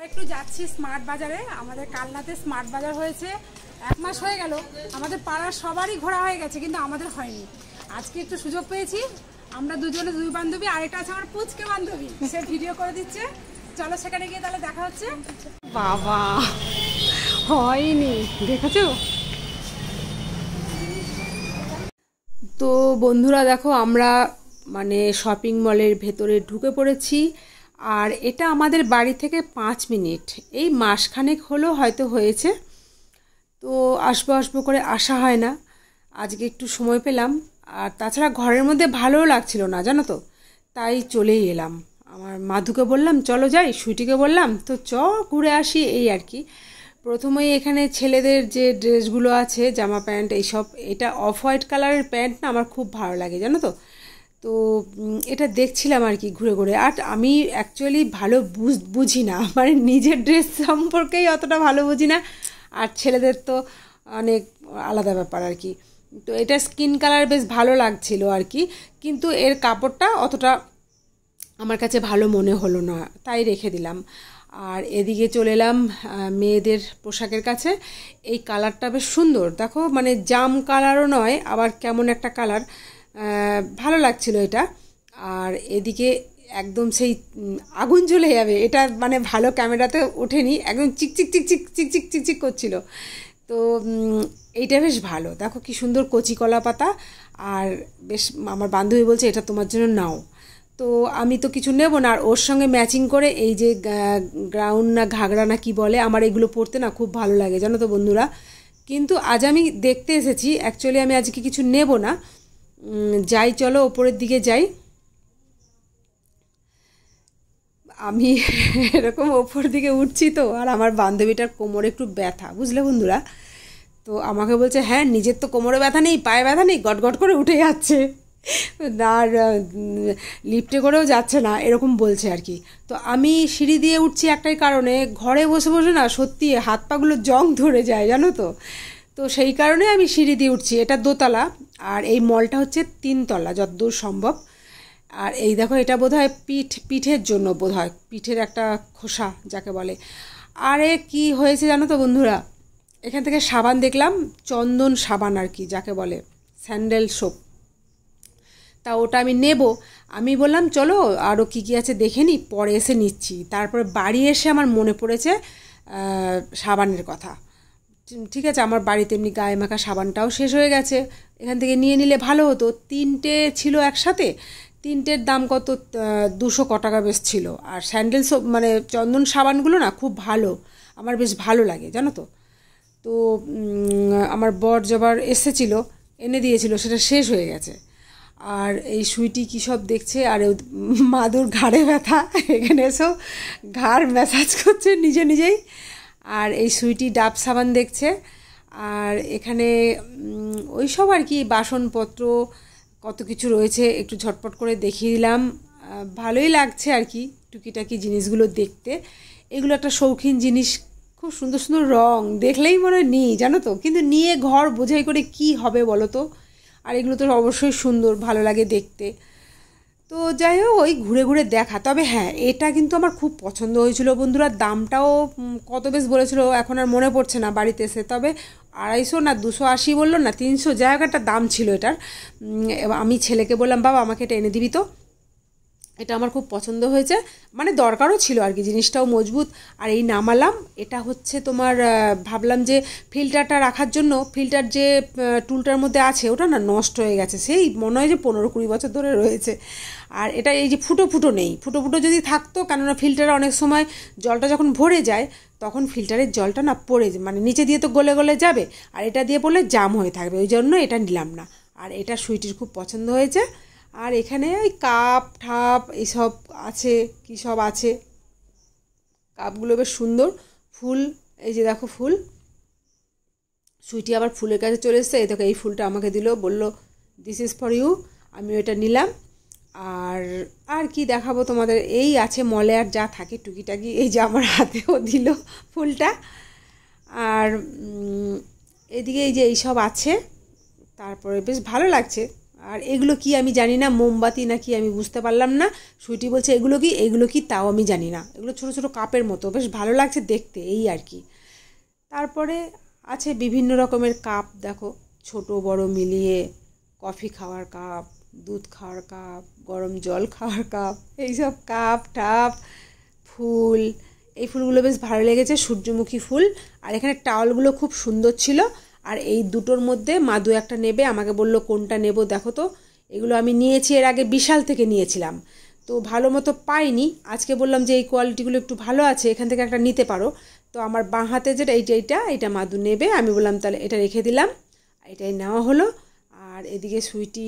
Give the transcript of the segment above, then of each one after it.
একটু যাচ্ছি স্মার্ট বাজারে। আমাদের কালনাতে স্মার্ট বাজার হয়েছে, 1 মাস হয়ে গেল। আমাদের পাড়ার সবারই ঘোরা হয়ে গেছে, কিন্তু আমাদের হয়নি। আজকে একটু সুযোগ পেয়েছি। আমরা দুজনে দুই বান্ধবী, আরেকটা আছে আমার পুচকে বান্ধবী, সে ভিডিও করে দিচ্ছে। চলো সেখানে গিয়ে তাহলে দেখা হচ্ছে। বাবা হয়নি, দেখেছো তো বন্ধুরা, দেখো আমরা মানে শপিং মলের ভেতরে ঢুকে পড়েছি। আর এটা আমাদের বাড়ি থেকে 5 মিনিট, এই মাসখানেক হলো হয়তো হয়েছে। তো আসবো আসবো করে আসা হয় না, আজকে একটু সময় পেলাম। আর তাছাড়া ঘরের মধ্যে ভালোও লাগছিল না, জানো তো, তাই চলেই এলাম। আমার মাধুকে বললাম চলো যাই, সুইটিকে বললাম তো ঘুরে আসি, এই আর কি। প্রথমেই এখানে ছেলেদের যে ড্রেসগুলো আছে, জামা প্যান্ট এইসব, এটা অফ হোয়াইট কালারের প্যান্ট না আমার খুব ভালো লাগে, জানো তো। তো এটা দেখছিলাম আর কি ঘুরে ঘুরে। আর আমি অ্যাকচুয়ালি ভালো বুঝি না, মানে নিজের ড্রেস সম্পর্কেই অতটা ভালো বুঝি না, আর ছেলেদের তো অনেক আলাদা ব্যাপার আর কি। তো এটা স্কিন কালার বেশ ভালো লাগছিল আর কি, কিন্তু এর কাপড়টা অতটা আমার কাছে ভালো মনে হলো না, তাই রেখে দিলাম। আর এদিকে চলে এলাম মেয়েদের পোশাকের কাছে। এই কালারটা বেশ সুন্দর, দেখো, মানে জাম কালারও নয়, আবার কেমন একটা কালার, ভালো লাগছিল এটা। আর এদিকে একদম সেই আগুন জ্বলে যাবে, এটা মানে ভালো ক্যামেরাতে ওঠেনি, একদম চিকচিক চিকচিক চিকচিক চিকচিক করছিল। তো এইটা বেশ ভালো, দেখো কি সুন্দর কচি কলা পাতা। আর বেশ, আমার বান্ধবী বলছে এটা তোমার জন্য নাও। তো আমি তো কিছু নেব না, আর ওর সঙ্গে ম্যাচিং করে এই যে গ্রাউন্ড না ঘাগরা না কি বলে, আমার এগুলো পরতে না খুব ভালো লাগে, জানো তো বন্ধুরা। কিন্তু আজ আমি দেখতে এসেছি, অ্যাকচুয়ালি আমি আজকে কিছু নেব না। যাই, চলো ওপরের দিকে যাই। আমি এরকম ওপর দিকে উঠছি তো, আর আমার বান্ধবীটার কোমরে একটু ব্যথা, বুঝলে বন্ধুরা। তো আমাকে বলছে হ্যাঁ, নিজের তো কোমরে ব্যথা নেই, পায়ে ব্যথা নেই, গটগট করে উঠে যাচ্ছে, আর লিফটে করেও যাচ্ছে না, এরকম বলছে আর কি। তো আমি সিঁড়ি দিয়ে উঠছি একটাই কারণে, ঘরে বসে বসে না সত্যি হাত পাগুলো জং ধরে যায়, জানো তো। তো সেই কারণে আমি সিঁড়ি দিয়ে উঠছি। এটা দোতলা, আর এই মলটা হচ্ছে 3 তলা যতদূর সম্ভব। আর এই দেখো, এটা বোধহয় পিঠের জন্য, বোধহয় পিঠের একটা খোসা যাকে বলে। আরে কি হয়েছে জানো তো বন্ধুরা, এখান থেকে সাবান দেখলাম, চন্দন সাবান আর কি যাকে বলে, স্যান্ডেল সোপ। তা ওটা আমি নেব। আমি বললাম চলো আরও কী কী আছে দেখে নিই, পরে এসে নিচ্ছি। তারপরে বাড়ি এসে আমার মনে পড়েছে সাবানের কথা। ঠিক আছে, আমার বাড়িতে এমনি গায়ে মাখা সাবানটাও শেষ হয়ে গেছে, এখান থেকে নিয়ে নিলে ভালো হতো। 3টে ছিল একসাথে, 3টের দাম কত, 200 ক টাকা বেশ ছিল। আর স্যান্ডেল সোপ মানে চন্দন সাবানগুলো না খুব ভালো, আমার বেশ ভালো লাগে, জানো তো। তো আমার বর জবার এসেছিল, এনে দিয়েছিল, সেটা শেষ হয়ে গেছে। আর এই সুইটি কী সব দেখছে, আর মাদুর ঘাড়ে ব্যথা, এখানে এসো ঘাড় ম্যাসাজ করছে নিজে নিজেই। আর এই সুইটি ডাব সাবান দেখছে। আর এখানে ওই সব আর কি বাসনপত্র কত কিছু রয়েছে, একটু ঝটপট করে দেখিয়ে দিলাম। ভালোই লাগছে আর কি টুকিটাকি জিনিসগুলো দেখতে। এগুলো একটা শৌখিন জিনিস, খুব সুন্দর সুন্দর রং, দেখলেই মনে হয় নিই, জানো তো, কিন্তু নিয়ে ঘর বোঝাই করে কি হবে বলো তো। আর এগুলো তো অবশ্যই সুন্দর, ভালো লাগে দেখতে। তো যাই হোক, ওই ঘুরে ঘুরে দেখা। তবে হ্যাঁ, এটা কিন্তু আমার খুব পছন্দ হয়েছিল বন্ধুরা। দামটাও কত বেশ বলেছিল, এখন আর মনে পড়ছে না বাড়িতে এসে। তবে 250 না 280 বললো না 300, যাই হোক একটা দাম ছিল এটার। আমি ছেলেকে বললাম বাবা আমাকে এটা এনে দিবি তো, এটা আমার খুব পছন্দ হয়েছে, মানে দরকারও ছিল আর কি, জিনিসটাও মজবুত। আর এই নামালাম, এটা হচ্ছে তোমার, ভাবলাম যে ফিল্টারটা রাখার জন্য, ফিল্টার যে টুলটার মধ্যে আছে ওটা না নষ্ট হয়ে গেছে, সেই মনে হয় যে 15-20 বছর ধরে রয়েছে। আর এটা এই যে ফুটো ফুটো নেই, ফুটো ফুটো যদি থাকতো, কেননা ফিল্টারে অনেক সময় জলটা যখন ভরে যায় তখন ফিল্টারের জলটা না পড়ে, মানে নিচে দিয়ে তো গলে গলে যাবে, আর এটা দিয়ে পড়লে জাম হয়ে থাকবে, ওই জন্য এটা নিলাম না। আর এটা সুইটির খুব পছন্দ হয়েছে। আর এখানে ওই কাপ ঠাপ এইসব আছে, কী সব আছে, কাপগুলো বেশ সুন্দর, ফুল, এই যে দেখো ফুল। সুইটি আবার ফুলের কাছে চলে এসছে, এই দেখো এই ফুলটা আমাকে দিল, বলল দিস ইজ ফর ইউ, আমি ওটা নিলাম। আর আর কি দেখাবো তোমাদের, এই আছে মলে আর যা থাকে টুকিটাকি, এই যে আমার হাতেও দিল ফুলটা। আর এদিকে এই যে এইসব আছে, তারপরে বেশ ভালো লাগছে, আর এগুলো কি আমি জানি না, মোমবাতি নাকি আমি বুঝতে পারলাম না। সুইটি বলছে এগুলো কি তাও আমি জানি না। এগুলো ছোট ছোট কাপের মতো, বেশ ভালো লাগছে দেখতে, এই আর কি। তারপরে আছে বিভিন্ন রকমের কাপ, দেখো ছোট বড় মিলিয়ে, কফি খাওয়ার কাপ, দুধ খাওয়ার কাপ, গরম জল খাওয়ার কাপ, এইসব কাপ টাপ, ফুল। এই ফুলগুলো বেশ ভালো লেগেছে, সূর্যমুখী ফুল। আর এখানে টাওয়ালগুলো খুব সুন্দর ছিল। আর এই দুটোর মধ্যে মাদু একটা নেবে, আমাকে বললো কোনটা নেব দেখো তো। এগুলো আমি নিয়েছি এর আগে, বিশাল থেকে নিয়েছিলাম, তো ভালো মতো পাইনি। আজকে বললাম যে এই কোয়ালিটিগুলো একটু ভালো আছে, এখান থেকে একটা নিতে পারো। তো আমার বাঁ হাতে যেটা এইটা মাদু নেবে, আমি বললাম তাহলে এটা রেখে দিলাম, এটাই নেওয়া হলো। আর এদিকে সুইটি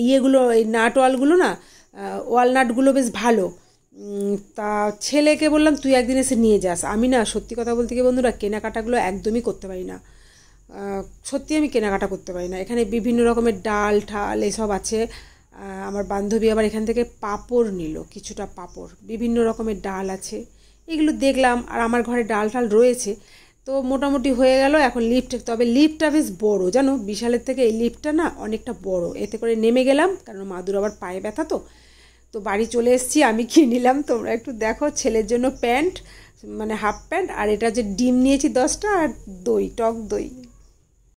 এইগুলো, এই নাট ওয়ালগুলো না, ওয়ালনাটগুলো বেশ ভালো। তা ছেলেকে বললাম তুই একদিন এসে নিয়ে যাস। আমি না সত্যি কথা বলতে গিয়ে বন্ধুরা কেনাকাটাগুলো একদমই করতে পারি না। সত্যি আমি কেনাকাটা করতে পারি না। এখানে বিভিন্ন রকমের ডাল ঠাল এসব আছে। আমার বান্ধবী আবার এখান থেকে পাঁপড় নিল, কিছুটা পাঁপড়, বিভিন্ন রকমের ডাল আছে, এগুলো দেখলাম। আর আমার ঘরে ডাল ঠাল রয়েছে, তো মোটামুটি হয়ে গেল। এখন লিফট, তবে লিফটটা বেশ বড় জানো, বিশালের থেকে এই লিফটটা না অনেকটা বড়। এতে করে নেমে গেলাম, কারণ মাদুর আবার পায়ে ব্যথা। তো তো বাড়ি চলে এসেছি। আমি কি নিলাম তোমরা একটু দেখো। ছেলের জন্য প্যান্ট, মানে হাফ প্যান্ট, আর এটা যে ডিম নিয়েছি 10টা, আর দই, টক দই।